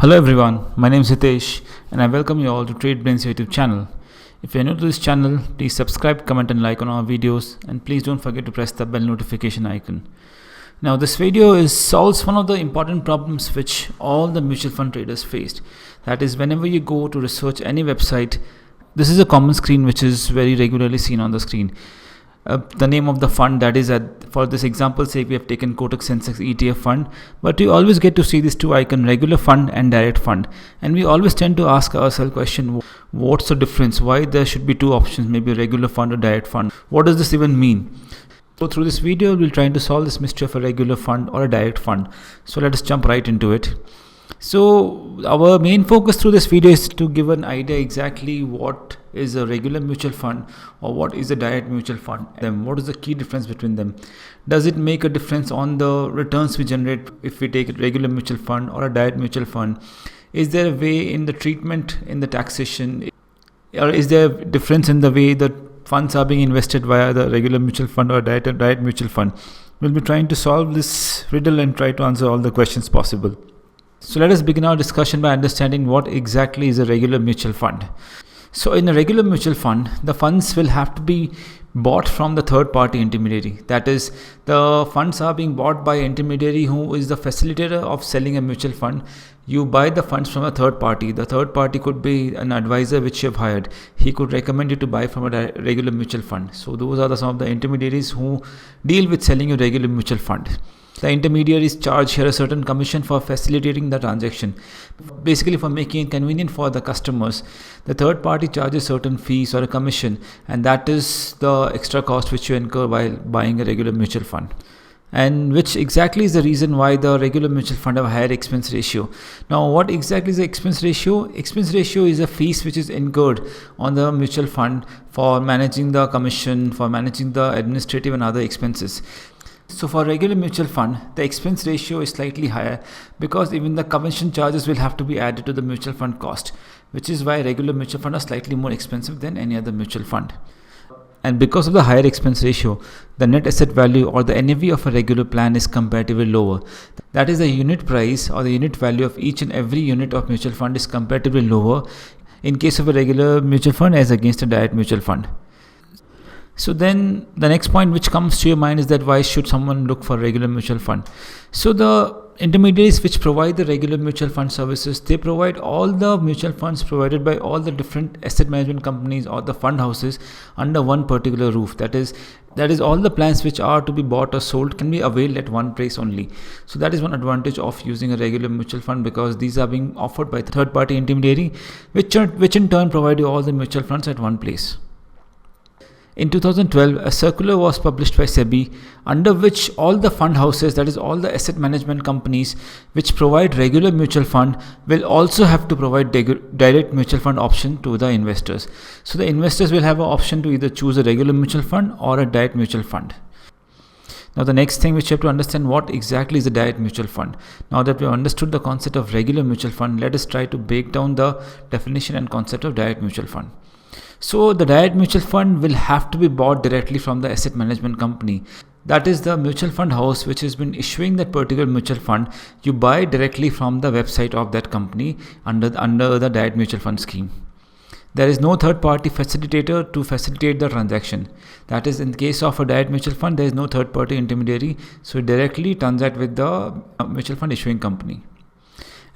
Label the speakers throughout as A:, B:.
A: Hello everyone, my name is Hitesh and I welcome you all to Trade Brains YouTube channel. If you are new to this channel, please subscribe, comment and like on our videos, and please don't forget to press the bell notification icon. Now this video solves one of the important problems which all the mutual fund traders faced. That is, whenever you go to research any website, this is a common screen which is very regularly seen on the screen. The name of the fund, that is, for this example sake, we have taken Kotak Sensex ETF fund, but you always get to see these two icons, regular fund and direct fund, and we always tend to ask ourselves question, what's the difference, why there should be two options, maybe a regular fund or direct fund, what does this even mean? So through this video we'll try to solve this mystery of a regular fund or a direct fund. So let us jump right into it. So our main focus through this video is to give an idea exactly what is a regular mutual fund or what is a direct mutual fund, and what is the key difference between them. Does it make a difference on the returns we generate if we take a regular mutual fund or a direct mutual fund? Is there a way in the treatment, in the taxation, or is there a difference in the way the funds are being invested via the regular mutual fund or direct mutual fund? We'll be trying to solve this riddle and try to answer all the questions possible. So let us begin our discussion by understanding what exactly is a regular mutual fund. So in a regular mutual fund, the funds will have to be bought from the third party intermediary. That is, the funds are being bought by an intermediary who is the facilitator of selling a mutual fund. You buy the funds from a third party. The third party could be an advisor which you have hired. He could recommend you to buy from a regular mutual fund. So those are some of the intermediaries who deal with selling a regular mutual fund. The intermediaries charge here a certain commission for facilitating the transaction. Basically, for making it convenient for the customers, the third party charges certain fees or a commission, and that is the extra cost which you incur while buying a regular mutual fund. And which exactly is the reason why the regular mutual fund have a higher expense ratio. Now, what exactly is the expense ratio? Expense ratio is a fees which is incurred on the mutual fund for managing the commission, for managing the administrative and other expenses. So for regular mutual fund, the expense ratio is slightly higher because even the commission charges will have to be added to the mutual fund cost, which is why regular mutual fund are slightly more expensive than any other mutual fund. And because of the higher expense ratio, the net asset value or the NAV of a regular plan is comparatively lower. That is, the unit price or the unit value of each and every unit of mutual fund is comparatively lower in case of a regular mutual fund as against a direct mutual fund. So then the next point which comes to your mind is that why should someone look for regular mutual fund? So the intermediaries which provide the regular mutual fund services, they provide all the mutual funds provided by all the different asset management companies or the fund houses under one particular roof. That is all the plans which are to be bought or sold can be availed at one place only. So that is one advantage of using a regular mutual fund, because these are being offered by third party intermediary which in turn provide you all the mutual funds at one place. In 2012, a circular was published by SEBI under which all the fund houses, that is all the asset management companies which provide regular mutual fund, will also have to provide direct mutual fund option to the investors. So the investors will have an option to either choose a regular mutual fund or a direct mutual fund. Now the next thing which you have to understand, what exactly is a direct mutual fund. Now that we have understood the concept of regular mutual fund, let us try to break down the definition and concept of direct mutual fund. So the direct mutual fund will have to be bought directly from the asset management company. That is the mutual fund house which has been issuing that particular mutual fund. You buy directly from the website of that company under the direct mutual fund scheme. There is no third party facilitator to facilitate the transaction. That is, in the case of a direct mutual fund, there is no third party intermediary. So it directly transact with the mutual fund issuing company.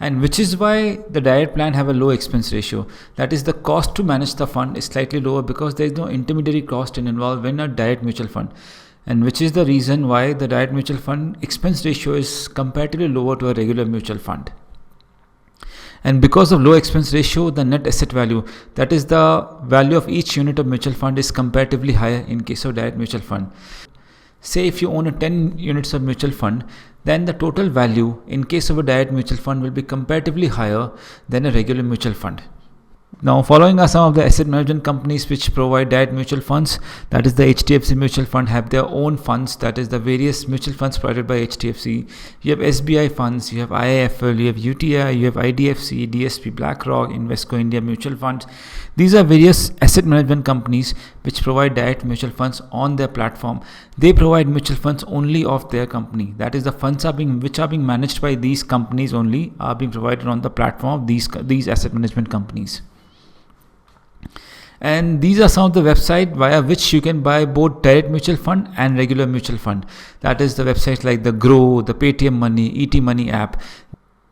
A: And which is why the direct plan have a low expense ratio. That is, the cost to manage the fund is slightly lower because there is no intermediary cost involved in a direct mutual fund. And which is the reason why the direct mutual fund expense ratio is comparatively lower to a regular mutual fund. And because of low expense ratio, the net asset value, that is the value of each unit of mutual fund, is comparatively higher in case of direct mutual fund. Say if you own a 10 units of mutual fund, then the total value in case of a direct mutual fund will be comparatively higher than a regular mutual fund. Now, following are some of the asset management companies which provide direct mutual funds. That is the HDFC Mutual Fund have their own funds. That is the various mutual funds provided by HDFC. You have SBI funds, you have IIFL, you have UTI, you have IDFC, DSP, BlackRock, Invesco India Mutual Funds. These are various asset management companies which provide direct mutual funds on their platform. They provide mutual funds only of their company. That is the funds which are being managed by these companies only are being provided on the platform of these asset management companies. And these are some of the websites via which you can buy both direct mutual fund and regular mutual fund. That is the websites like the Grow, the Paytm Money, ET Money app.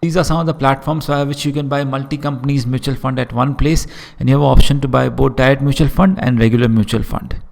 A: These are some of the platforms via which you can buy multi-companies mutual fund at one place, and you have an option to buy both direct mutual fund and regular mutual fund.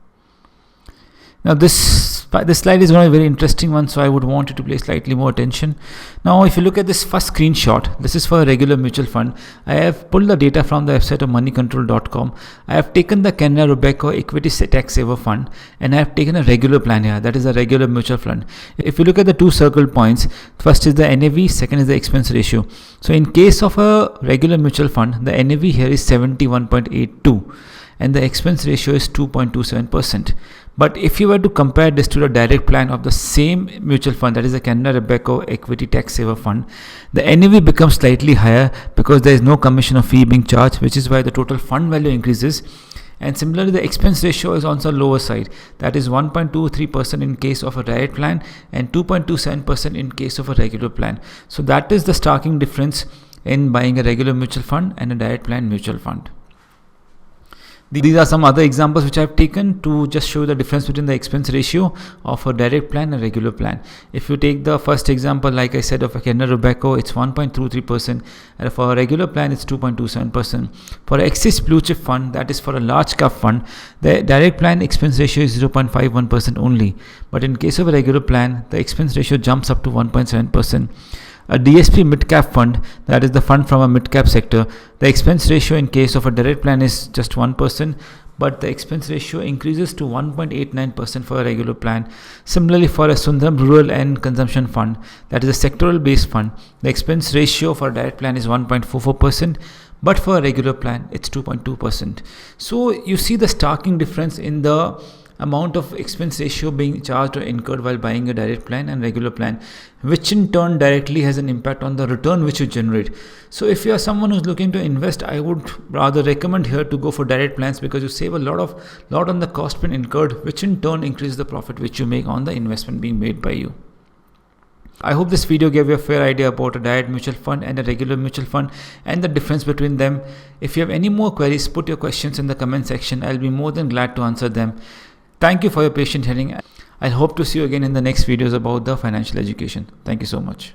A: Now this slide is going to be a very interesting one, so I would want you to pay slightly more attention. Now if you look at this first screenshot, this is for a regular mutual fund. I have pulled the data from the website of moneycontrol.com. I have taken the Canara Robeco Equity Tax Saver Fund, and I have taken a regular plan here, that is a regular mutual fund. If you look at the two circle points, first is the NAV, second is the expense ratio. So in case of a regular mutual fund, the NAV here is 71.82 and the expense ratio is 2.27%. But if you were to compare this to the direct plan of the same mutual fund, that is the Canara Robeco Equity Tax Saver Fund, the NAV becomes slightly higher because there is no commission or fee being charged, which is why the total fund value increases. And similarly, the expense ratio is on the lower side, that is 1.23% in case of a direct plan and 2.27% in case of a regular plan. So that is the starking difference in buying a regular mutual fund and a direct plan mutual fund. These are some other examples which I have taken to just show the difference between the expense ratio of a direct plan and regular plan. If you take the first example, like I said, of a Canara Robeco, it's 1.23%, and for a regular plan, it's 2.27%. For Axis Blue Chip Fund, that is for a large cap fund, the direct plan expense ratio is 0.51% only. But in case of a regular plan, the expense ratio jumps up to 1.7%. A DSP mid-cap fund, that is the fund from a mid-cap sector, the expense ratio in case of a direct plan is just 1%, but the expense ratio increases to 1.89% for a regular plan. Similarly, for a Sundaram Rural and Consumption Fund, that is a sectoral based fund, the expense ratio for a direct plan is 1.44%, but for a regular plan, it's 2.2%. So you see the starking difference in the amount of expense ratio being charged or incurred while buying a direct plan and regular plan, which in turn directly has an impact on the return which you generate. So if you are someone who's looking to invest, I would rather recommend here to go for direct plans because you save a lot on the cost being incurred, which in turn increases the profit which you make on the investment being made by you. I hope this video gave you a fair idea about a direct mutual fund and a regular mutual fund and the difference between them. If you have any more queries, put your questions in the comment section. I'll be more than glad to answer them. Thank you for your patient hearing. I hope to see you again in the next videos about the financial education. Thank you so much.